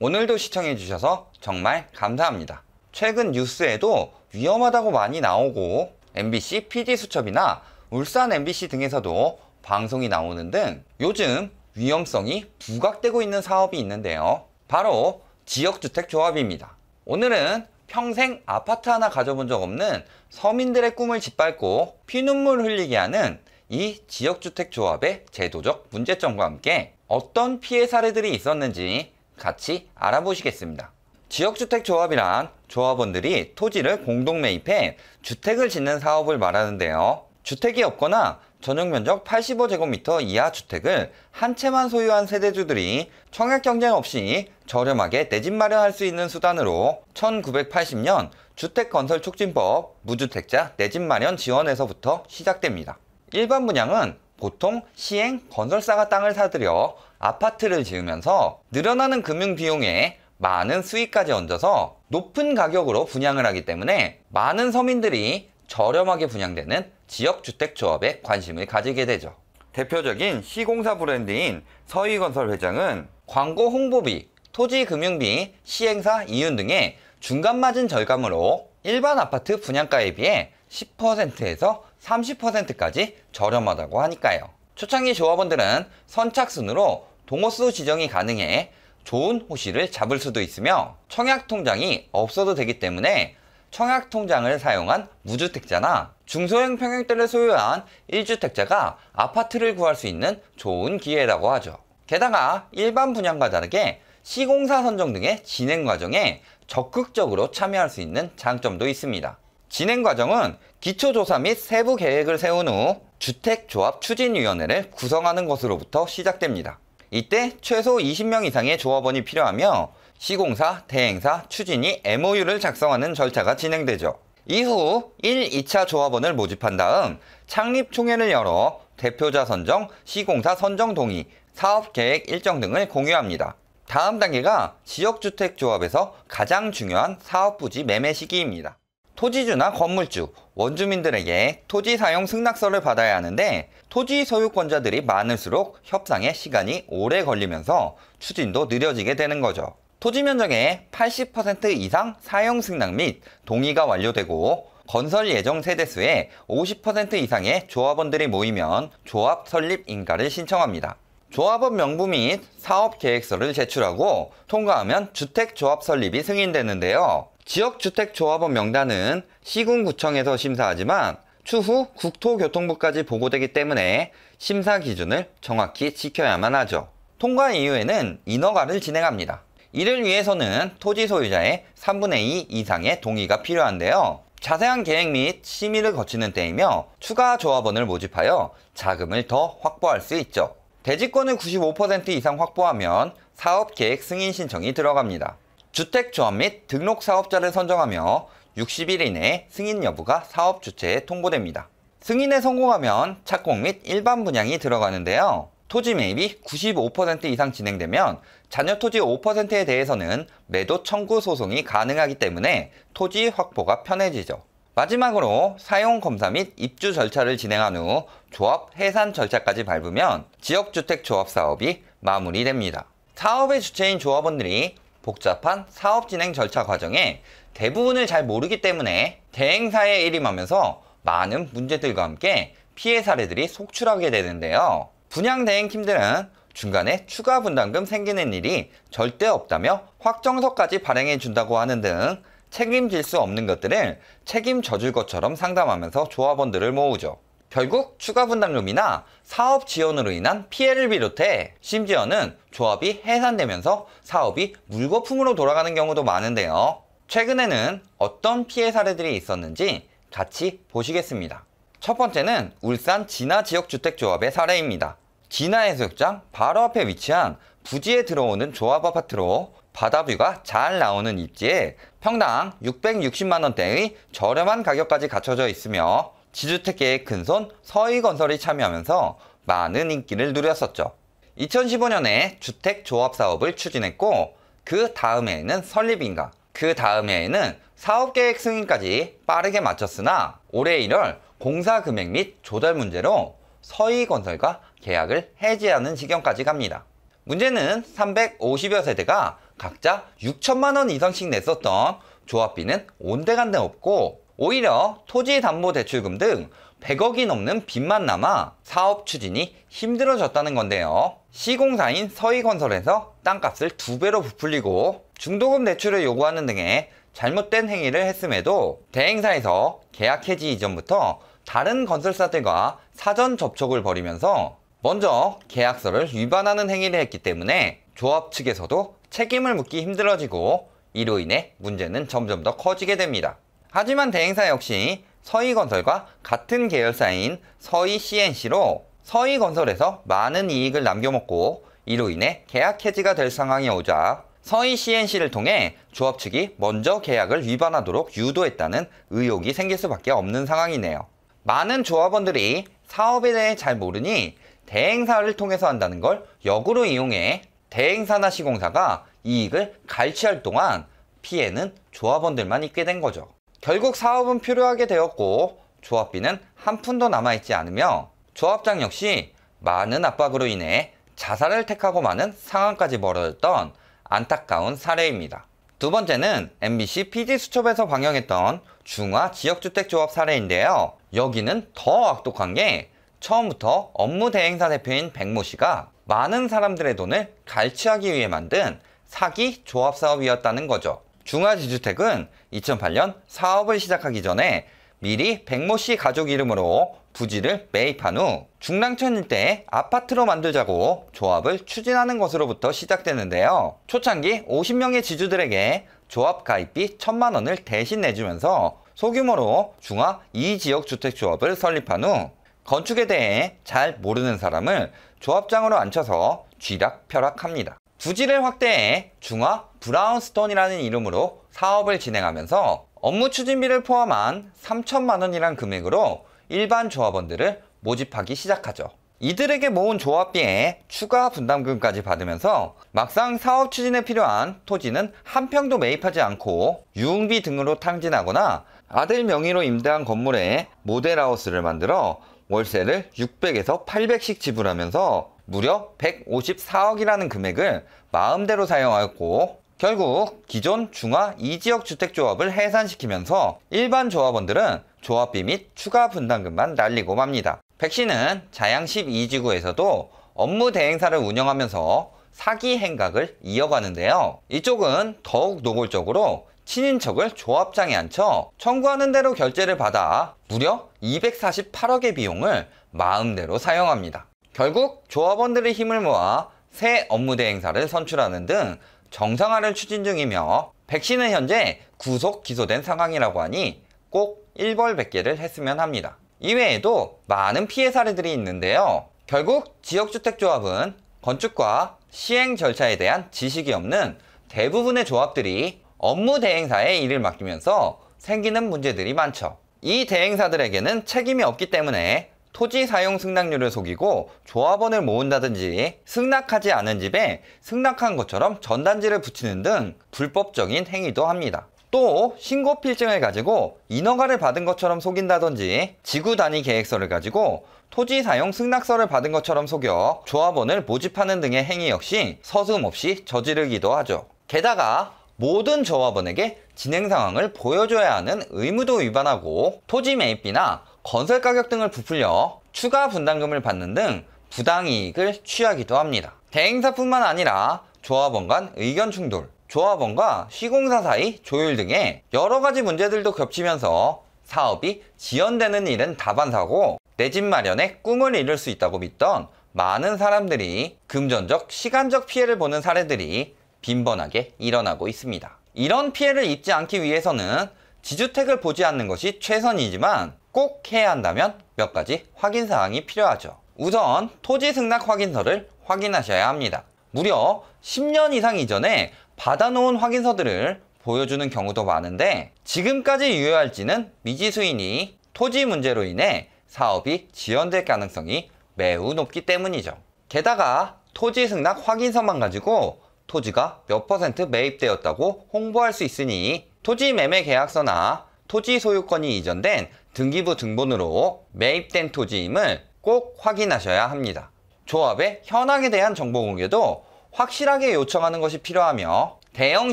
오늘도 시청해주셔서 정말 감사합니다. 최근 뉴스에도 위험하다고 많이 나오고 MBC PD수첩이나 울산 MBC 등에서도 방송이 나오는 등 요즘 위험성이 부각되고 있는 사업이 있는데요. 바로 지역주택조합입니다. 오늘은 평생 아파트 하나 가져본 적 없는 서민들의 꿈을 짓밟고 피눈물 흘리게 하는 이 지역주택조합의 제도적 문제점과 함께 어떤 피해 사례들이 있었는지 같이 알아보시겠습니다. 지역주택조합이란 조합원들이 토지를 공동 매입해 주택을 짓는 사업을 말하는데요. 주택이 없거나 전용면적 85제곱미터 이하 주택을 한 채만 소유한 세대주들이 청약 경쟁 없이 저렴하게 내 집 마련할 수 있는 수단으로 1980년 주택건설촉진법 무주택자 내 집 마련 지원에서부터 시작됩니다. 일반 분양은 보통 시행 건설사가 땅을 사들여 아파트를 지으면서 늘어나는 금융 비용에 많은 수익까지 얹어서 높은 가격으로 분양을 하기 때문에 많은 서민들이 저렴하게 분양되는 지역주택조합에 관심을 가지게 되죠. 대표적인 시공사 브랜드인 서희건설 회장은 광고 홍보비, 토지 금융비, 시행사 이윤 등의 중간마진 절감으로 일반 아파트 분양가에 비해 10%에서 30%까지 저렴하다고 하니까요. 초창기 조합원들은 선착순으로 동호수 지정이 가능해 좋은 호실을 잡을 수도 있으며 청약통장이 없어도 되기 때문에 청약통장을 사용한 무주택자나 중소형 평형대를 소유한 1주택자가 아파트를 구할 수 있는 좋은 기회라고 하죠. 게다가 일반 분양과 다르게 시공사 선정 등의 진행 과정에 적극적으로 참여할 수 있는 장점도 있습니다. 진행 과정은 기초조사 및 세부 계획을 세운 후 주택조합추진위원회를 구성하는 것으로부터 시작됩니다. 이때 최소 20명 이상의 조합원이 필요하며 시공사, 대행사, 추진이 MOU를 작성하는 절차가 진행되죠. 이후 1, 2차 조합원을 모집한 다음 창립총회를 열어 대표자 선정, 시공사 선정 동의, 사업계획 일정 등을 공유합니다. 다음 단계가 지역주택조합에서 가장 중요한 사업부지 매매 시기입니다. 토지주나 건물주, 원주민들에게 토지 사용 승낙서를 받아야 하는데 토지 소유권자들이 많을수록 협상에 시간이 오래 걸리면서 추진도 느려지게 되는 거죠. 토지 면적의 80% 이상 사용 승낙 및 동의가 완료되고 건설 예정 세대수의 50% 이상의 조합원들이 모이면 조합 설립 인가를 신청합니다. 조합원 명부 및 사업계획서를 제출하고 통과하면 주택조합 설립이 승인되는데요. 지역주택조합원 명단은 시군구청에서 심사하지만 추후 국토교통부까지 보고되기 때문에 심사 기준을 정확히 지켜야만 하죠. 통과 이후에는 인허가를 진행합니다. 이를 위해서는 토지 소유자의 3분의 2 이상의 동의가 필요한데요. 자세한 계획 및 심의를 거치는 때이며 추가 조합원을 모집하여 자금을 더 확보할 수 있죠. 대지권을 95% 이상 확보하면 사업계획 승인 신청이 들어갑니다. 주택조합 및 등록사업자를 선정하며 60일 이내 승인 여부가 사업 주체에 통보됩니다. 승인에 성공하면 착공 및 일반 분양이 들어가는데요. 토지 매입이 95% 이상 진행되면 잔여 토지 5%에 대해서는 매도 청구 소송이 가능하기 때문에 토지 확보가 편해지죠. 마지막으로 사용검사 및 입주 절차를 진행한 후 조합 해산 절차까지 밟으면 지역주택조합 사업이 마무리됩니다. 사업의 주체인 조합원들이 복잡한 사업 진행 절차 과정에 대부분을 잘 모르기 때문에 대행사에 일임하면서 많은 문제들과 함께 피해 사례들이 속출하게 되는데요. 분양 대행팀들은 중간에 추가 분담금 생기는 일이 절대 없다며 확정서까지 발행해 준다고 하는 등 책임질 수 없는 것들을 책임져줄 것처럼 상담하면서 조합원들을 모으죠. 결국 추가 분담금이나 사업 지원으로 인한 피해를 비롯해 심지어는 조합이 해산되면서 사업이 물거품으로 돌아가는 경우도 많은데요. 최근에는 어떤 피해 사례들이 있었는지 같이 보시겠습니다. 첫 번째는 울산 진화지역주택조합의 사례입니다. 진화해수욕장 바로 앞에 위치한 부지에 들어오는 조합 아파트로 바다뷰가 잘 나오는 입지에 평당 660만원대의 저렴한 가격까지 갖춰져 있으며 지주택계의 큰손 서희건설이 참여하면서 많은 인기를 누렸었죠. 2015년에 주택조합 사업을 추진했고 그 다음 해에는 설립인가, 그 다음 해에는 사업계획 승인까지 빠르게 마쳤으나 올해 1월 공사 금액 및 조달 문제로 서희건설과 계약을 해지하는 지경까지 갑니다. 문제는 350여 세대가 각자 6천만 원 이상씩 냈었던 조합비는 온데간데 없고 오히려 토지담보대출금 등 100억이 넘는 빚만 남아 사업 추진이 힘들어졌다는 건데요. 시공사인 서희건설에서 땅값을 2배로 부풀리고 중도금 대출을 요구하는 등의 잘못된 행위를 했음에도 대행사에서 계약 해지 이전부터 다른 건설사들과 사전 접촉을 벌이면서 먼저 계약서를 위반하는 행위를 했기 때문에 조합 측에서도 책임을 묻기 힘들어지고 이로 인해 문제는 점점 더 커지게 됩니다. 하지만 대행사 역시 서희건설과 같은 계열사인 서희-CNC로 서희건설에서 많은 이익을 남겨먹고 이로 인해 계약 해지가 될 상황이 오자 서희-CNC를 통해 조합 측이 먼저 계약을 위반하도록 유도했다는 의혹이 생길 수밖에 없는 상황이네요. 많은 조합원들이 사업에 대해 잘 모르니 대행사를 통해서 한다는 걸 역으로 이용해 대행사나 시공사가 이익을 갈취할 동안 피해는 조합원들만 입게 된 거죠. 결국 사업은 표류하게 되었고 조합비는 한 푼도 남아있지 않으며 조합장 역시 많은 압박으로 인해 자살을 택하고 마는 상황까지 벌어졌던 안타까운 사례입니다. 두 번째는 MBC PD수첩에서 방영했던 중화 지역주택조합 사례인데요. 여기는 더 악독한 게 처음부터 업무 대행사 대표인 백모 씨가 많은 사람들의 돈을 갈취하기 위해 만든 사기 조합 사업이었다는 거죠. 중화지주택은 2008년 사업을 시작하기 전에 미리 백모 씨 가족 이름으로 부지를 매입한 후 중랑천 일대에 아파트로 만들자고 조합을 추진하는 것으로부터 시작되는데요. 초창기 50명의 지주들에게 조합 가입비 1,000만 원을 대신 내주면서 소규모로 중화 2지역주택조합을 설립한 후 건축에 대해 잘 모르는 사람을 조합장으로 앉혀서 쥐락펴락합니다. 부지를 확대해 중화 브라운스톤이라는 이름으로 사업을 진행하면서 업무 추진비를 포함한 3천만 원이란 금액으로 일반 조합원들을 모집하기 시작하죠. 이들에게 모은 조합비에 추가 분담금까지 받으면서 막상 사업 추진에 필요한 토지는 한 평도 매입하지 않고 유흥비 등으로 탕진하거나 아들 명의로 임대한 건물에 모델하우스를 만들어 월세를 600에서 800씩 지불하면서 무려 154억이라는 금액을 마음대로 사용하였고 결국 기존 중화 2지역 주택조합을 해산시키면서 일반 조합원들은 조합비 및 추가 분담금만 날리고 맙니다. 백 씨는 자양 12지구에서도 업무 대행사를 운영하면서 사기 행각을 이어가는데요. 이쪽은 더욱 노골적으로 친인척을 조합장에 앉혀 청구하는 대로 결제를 받아 무려 248억의 비용을 마음대로 사용합니다. 결국 조합원들의 힘을 모아 새 업무 대행사를 선출하는 등 정상화를 추진 중이며 백 씨는 현재 구속 기소된 상황이라고 하니 꼭 일벌백계를 했으면 합니다. 이외에도 많은 피해 사례들이 있는데요. 결국 지역주택조합은 건축과 시행 절차에 대한 지식이 없는 대부분의 조합들이 업무 대행사에 일을 맡기면서 생기는 문제들이 많죠. 이 대행사들에게는 책임이 없기 때문에 토지 사용 승낙률을 속이고 조합원을 모은다든지 승낙하지 않은 집에 승낙한 것처럼 전단지를 붙이는 등 불법적인 행위도 합니다. 또 신고 필증을 가지고 인허가를 받은 것처럼 속인다든지 지구 단위 계획서를 가지고 토지 사용 승낙서를 받은 것처럼 속여 조합원을 모집하는 등의 행위 역시 서슴없이 저지르기도 하죠. 게다가 모든 조합원에게 진행 상황을 보여줘야 하는 의무도 위반하고 토지 매입비나 건설 가격 등을 부풀려 추가 분담금을 받는 등 부당이익을 취하기도 합니다. 대행사뿐만 아니라 조합원 간 의견 충돌, 조합원과 시공사 사이 조율 등의 여러 가지 문제들도 겹치면서 사업이 지연되는 일은 다반사고 내 집 마련에 꿈을 이룰 수 있다고 믿던 많은 사람들이 금전적, 시간적 피해를 보는 사례들이 빈번하게 일어나고 있습니다. 이런 피해를 입지 않기 위해서는 지주택을 보지 않는 것이 최선이지만 꼭 해야 한다면 몇 가지 확인 사항이 필요하죠. 우선 토지 승낙 확인서를 확인하셔야 합니다. 무려 10년 이상 이전에 받아놓은 확인서들을 보여주는 경우도 많은데 지금까지 유효할지는 미지수이니 토지 문제로 인해 사업이 지연될 가능성이 매우 높기 때문이죠. 게다가 토지 승낙 확인서만 가지고 토지가 몇 % 매입되었다고 홍보할 수 있으니 토지 매매 계약서나 토지 소유권이 이전된 등기부 등본으로 매입된 토지임을 꼭 확인하셔야 합니다. 조합의 현황에 대한 정보 공개도 확실하게 요청하는 것이 필요하며 대형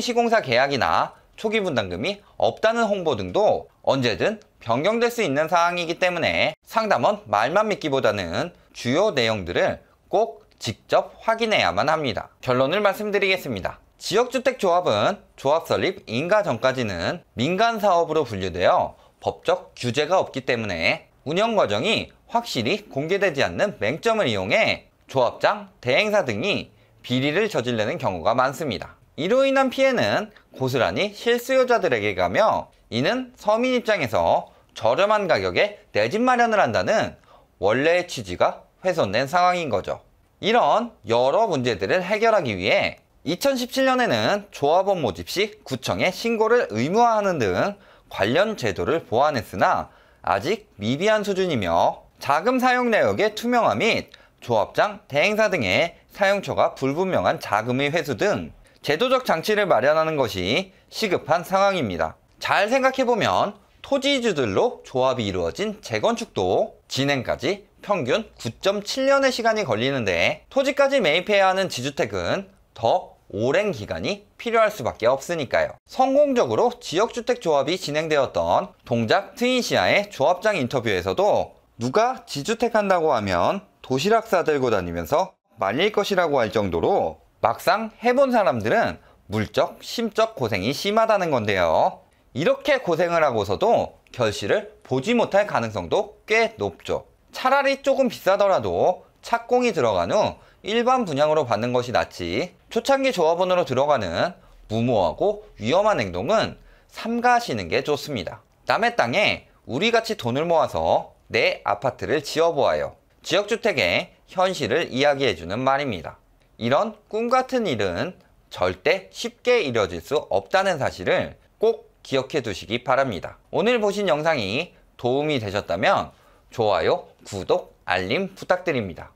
시공사 계약이나 초기 분담금이 없다는 홍보 등도 언제든 변경될 수 있는 사항이기 때문에 상담원 말만 믿기보다는 주요 내용들을 꼭 직접 확인해야만 합니다. 결론을 말씀드리겠습니다. 지역주택조합은 조합 설립 인가 전까지는 민간사업으로 분류되어 법적 규제가 없기 때문에 운영 과정이 확실히 공개되지 않는 맹점을 이용해 조합장, 대행사 등이 비리를 저지르는 경우가 많습니다. 이로 인한 피해는 고스란히 실수요자들에게 가며 이는 서민 입장에서 저렴한 가격에 내 집 마련을 한다는 원래의 취지가 훼손된 상황인 거죠. 이런 여러 문제들을 해결하기 위해 2017년에는 조합원 모집 시 구청에 신고를 의무화하는 등 관련 제도를 보완했으나 아직 미비한 수준이며 자금 사용 내역의 투명화 및 조합장, 대행사 등의 사용처가 불분명한 자금의 회수 등 제도적 장치를 마련하는 것이 시급한 상황입니다. 잘 생각해보면 토지주들로 조합이 이루어진 재건축도 진행까지 평균 9.7년의 시간이 걸리는데 토지까지 매입해야 하는 지주택은 더 오랜 기간이 필요할 수밖에 없으니까요. 성공적으로 지역주택조합이 진행되었던 동작 트윈시아의 조합장 인터뷰에서도 누가 지주택 한다고 하면 도시락 싸들고 다니면서 말릴 것이라고 할 정도로 막상 해본 사람들은 물적, 심적 고생이 심하다는 건데요. 이렇게 고생을 하고서도 결실을 보지 못할 가능성도 꽤 높죠. 차라리 조금 비싸더라도 착공이 들어간 후 일반 분양으로 받는 것이 낫지 초창기 조합원으로 들어가는 무모하고 위험한 행동은 삼가하시는 게 좋습니다. 남의 땅에 우리같이 돈을 모아서 내 아파트를 지어보아요. 지역주택의 현실을 이야기해주는 말입니다. 이런 꿈같은 일은 절대 쉽게 이뤄질 수 없다는 사실을 꼭 기억해 두시기 바랍니다. 오늘 보신 영상이 도움이 되셨다면 좋아요, 구독, 알림 부탁드립니다.